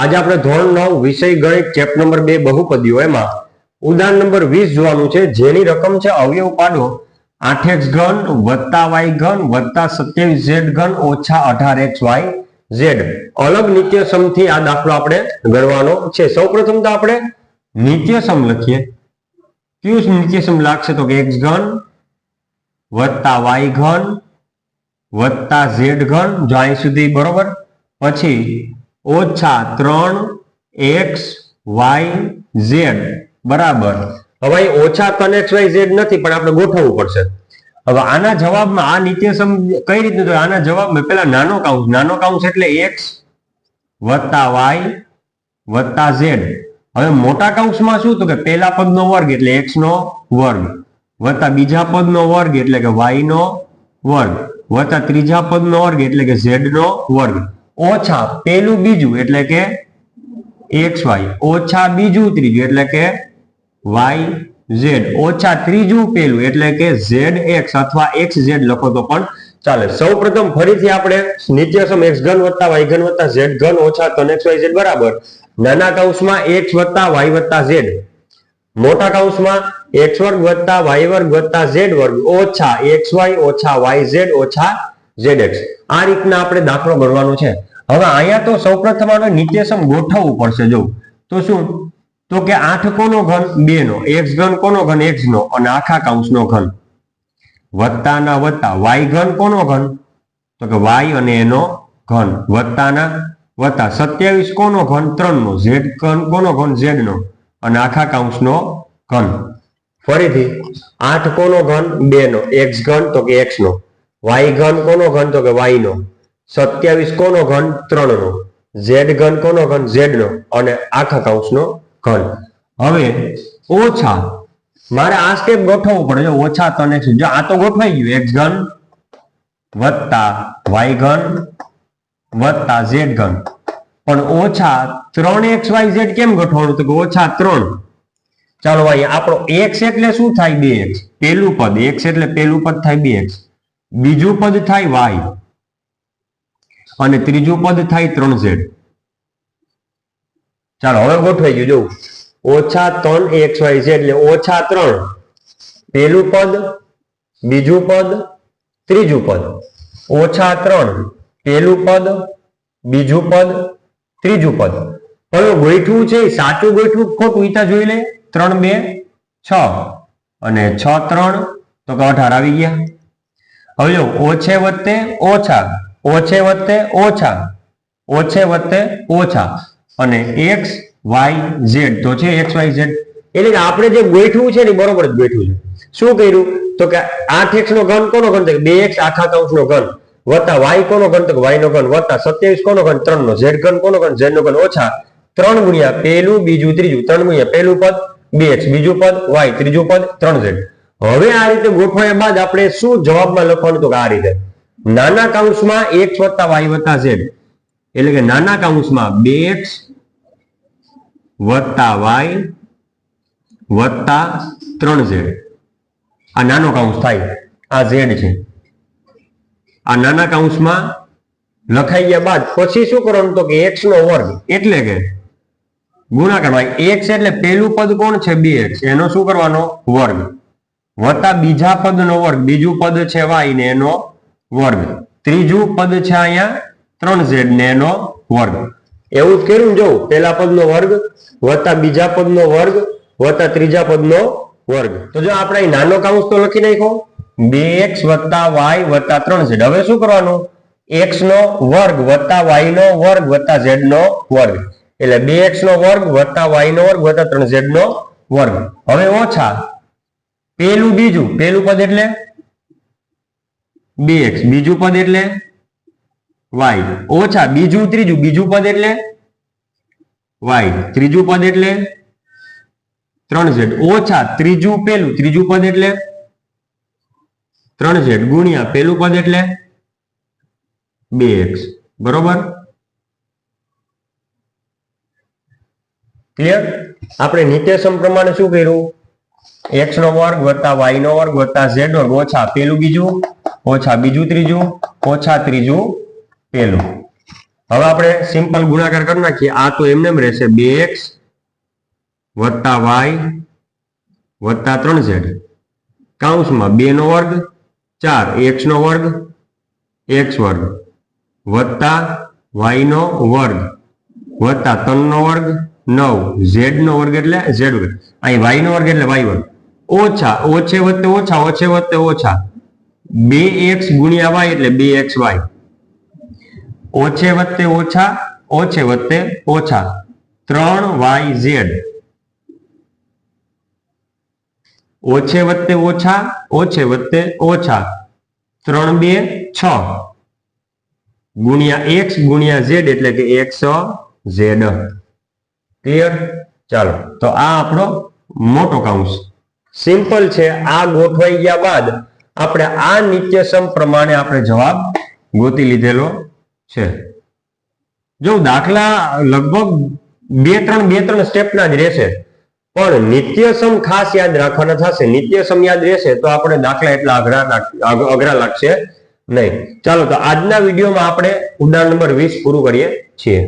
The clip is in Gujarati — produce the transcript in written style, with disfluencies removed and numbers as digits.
आज આપણે ધોરણ 9 વિષય ગણિત ચેપ્ટર નંબર 2 બહુપદીઓ એમાં ઉદાહરણ નંબર 20 જોવાનું છે જેની રકમ છે અવયવ પાડો 8x ઘન y ઘન 27z ઘન ઓછા 18xy z અલગ નિત્યસમથી આ દાખલો આપણે ગણવાનો છે। સૌપ્રથમ તો આપણે નિત્યસમ લખીએ। કયું નિત્યસમ લાગશે તો કે x ઘન y ઘન z ઘન જો અહીં સુધી બરોબર પછી ઓછા 3x y z બરાબર। હવે ઓછા 3x y z નથી પણ આપણે ગોઠવવું પડશે। હવે આના જવાબમાં આ નિત્યસમ કઈ રીતનું તો આના જવાબમાં પેલા નાનો કાઉન્સ એટલે x y z। હવે મોટા કાઉન્સમાં શું તો કે પહેલા પદનો વર્ગ એટલે x નો વર્ગ વત્તા બીજા પદનો વર્ગ એટલે કે y નો વર્ગ વત્તા ત્રીજા પદનો વર્ગ એટલે કે z નો વર્ગ ઓછા પેલું બીજું એટલે કે xy ઓછા બીજું ત્રીજું એટલે કે yz ઓછા ત્રીજું પેલું એટલે કે zx અથવા xz લખો તો પણ ચાલે। સૌપ્રથમ ફરીથી આપણે નિત્યસમ x ઘન વત્તા y ઘન વત્તા z ઘન ઓછા 3xyz બરાબર નાના કૌંસમાં x વત્તા y વત્તા z મોટા કૌંસમાં x વર્ગ વત્તા y વર્ગ વત્તા z વર્ગ ઓછા xy ઓછા yz ઓછા zx આ રીતના આપણે દાખલો ગણવાનો છે। હવે અહીંયા તો સૌપ્રથમ આપણે નિત્યસમ ગોઠવવું પડશે। જો તો શું તો કે 8 કોનો ઘન 2 નો x ઘન કોનો ઘન x નો અને આખા કૌંસનો ઘન વત્તાના વત્તા y ઘન કોનો ઘન તો કે y અને એનો ઘન વત્તાના વત્તા 27 કોનો ઘન 3 નો z ઘન કોનો ઘન z નો અને આખા કૌંસનો ઘન ફરીથી 8 કોનો ઘન 2 નો x ઘન તો કે x નો y ઘન કોનો ઘન તો કે y નો 27 કોનો ઘન 3 નો z ઘન કોનો ઘન z નો અને આખા કૌંસનો ઘન। હવે ઓછા મારે આ સ્ટેપ ગોઠવવું પડે। જો ઓછા 3x જો આ તો ગોઠવાઈ ગયું x ઘન વત્તા y ઘન વત્તા z ઘન પણ ઓછા 3xyz કેમ ગોઠવવાનું તો કે ઓછા 3 ચાલો ભાઈ આપણો x એટલે શું થાય 2x પેલું પદ x એટલે પેલું પદ થાય 2x બીજું પદ થાય y અને ત્રીજું પદ થાય 3z। ચાલો હવે ગોઠવાઈ ગયું જો ઓછા 3xyz એટલે ઓછા 3 પેલું પદ બીજું પદ ત્રીજું પદ ઓછા 3 પેલું પદ બીજું પદ ત્રીજું પદ। હવે ગોઠવું છે સાચું ગોઠવું ખોટું ઈતા જોઈ લે 3 2 6 અને 6 3 તો કે 18 આવી ગયા। હવે જો ઓછે વત્તે ઓછા ઓછે વત્તે ઓછા ઓછે વત્તે ઓછા અને x y z તો છે x y z એટલે કે આપણે જે ગોઠવું છે ને બરોબર જ ગોઠવું છે। શું કર્યું તો કે 8x નો ઘન કોનો ઘન તો કે 2x આખા કૌંસનો ઘન વત્તા y કોનો ઘન તો કે y નો ઘન વત્તા 27 કોનો ઘન 3 નો z ઘન કોનો ઘન z નો ઘન ઓછા 3 ગુણ્યા પેલું બીજું ત્રીજું 3 ગુણ્યા પેલું પદ 2x બીજું પદ y ત્રીજું પદ 3z। હવે આ રીતે ગોઠવ્યા બાદ આપણે શું જવાબમાં લખવાનું તો કે આ રીતે નાના કૌંસમાં x વત્તા y વત્તા z એટલે કે નાના કૌંસમાં 2x વત્તા y વત્તા 3z આ નાનો કૌંસ થાય આ z છે આ નાના કૌંસમાં લખાઈ ગયા બાદ પછી શું કરવાનું તો કે x નો વર્ગ એટલે કે ગુણાકાર x એટલે પેલું પદ કોણ છે 2x એનો શું કરવાનો વર્ગ વત્તા બીજા પદનો વર્ગ બીજું પદ છે y ને એનો વર્ગ ત્રીજું પદ છે અહીંયા 3z ને એનો વર્ગ એવું જ કર્યું જો પહેલા પદનો વર્ગ વત્તા બીજા પદનો વર્ગ વત્તા ત્રીજા પદનો વર્ગ। તો જો આપણે અહીં નાનો કૌંસ તો લખી નાખ્યો 2x વત્તા y વત્તા 3z। હવે શું કરવાનું x નો વર્ગ વત્તા y નો વર્ગ વત્તા z નો વર્ગ એટલે 2x નો વર્ગ વત્તા y નો વર્ગ વત્તા 3z નો વર્ગ। હવે ઓછા પેલું બીજું પેલું પદ એટલે 2x બીજું પદ એટલે y ઓછા બીજું ત્રીજું બીજું પદ એટલે y ત્રીજું પદ એટલે 3z ઓછા ત્રીજું પેલું ત્રીજું પદ એટલે 3z ગુણ્યા પેલું પદ એટલે 2x બરોબર ક્લિયર। આપણે નિત્યસમ પ્રમાણે શું કર્યું x નો વર્ગ વત્તા y નો વર્ગ વત્તા z વર્ગ ઓછા પેલું બીજું ઓછા બીજું ત્રીજું ઓછા ત્રીજું પેલું હવે આપણે સિમ્પલ ગુણાકાર કરી નાખીએ. આ તો એમને એમ રહેશે 2x વત્તા y વત્તા 3z કૌંસમાં 2 નો વર્ગ 4 x નો વર્ગ x વર્ગ વત્તા y નો વર્ગ વત્તા 3 નો વર્ગ 9 z નો વર્ગ એટલે z વર્ગ અહીં y નો વર્ગ એટલે y વર્ગ ઓછા ઓછે વત્તે ઓછા ઓછે વત્તે ઓછા 2x ગુણ્યા y એટલે 2xy ઓછે વત્તે ઓછા ઓછે વત્તે ઓછા 3yz ઓછે વત્તે ઓછા ઓછે વત્તે ઓછા 3 2 6 ગુણ્યા x ગુણ્યા z એટલે કે xz. ક્લિયર? ચાલો તો આ આપણો મોટો કૌંસ સિમ્પલ છે. આ ગોઠવાઈ ગયા બાદ આપણે આ નિત્યસમ પ્રમાણે આપણે જવાબ ગોતી લીધેલો છે. જો દાખલા લગભગ બે ત્રણ સ્ટેપના જ રહેશે પણ નિત્યસમ ખાસ યાદ રાખવાના થશે. નિત્યસમ યાદ રહેશે તો આપણે દાખલા એટલા અઘરા લાગશે નહીં. ચાલો તો આજના વિડીયોમાં આપણે ઉદાહરણ નંબર 20 પૂરું કરીએ છીએ.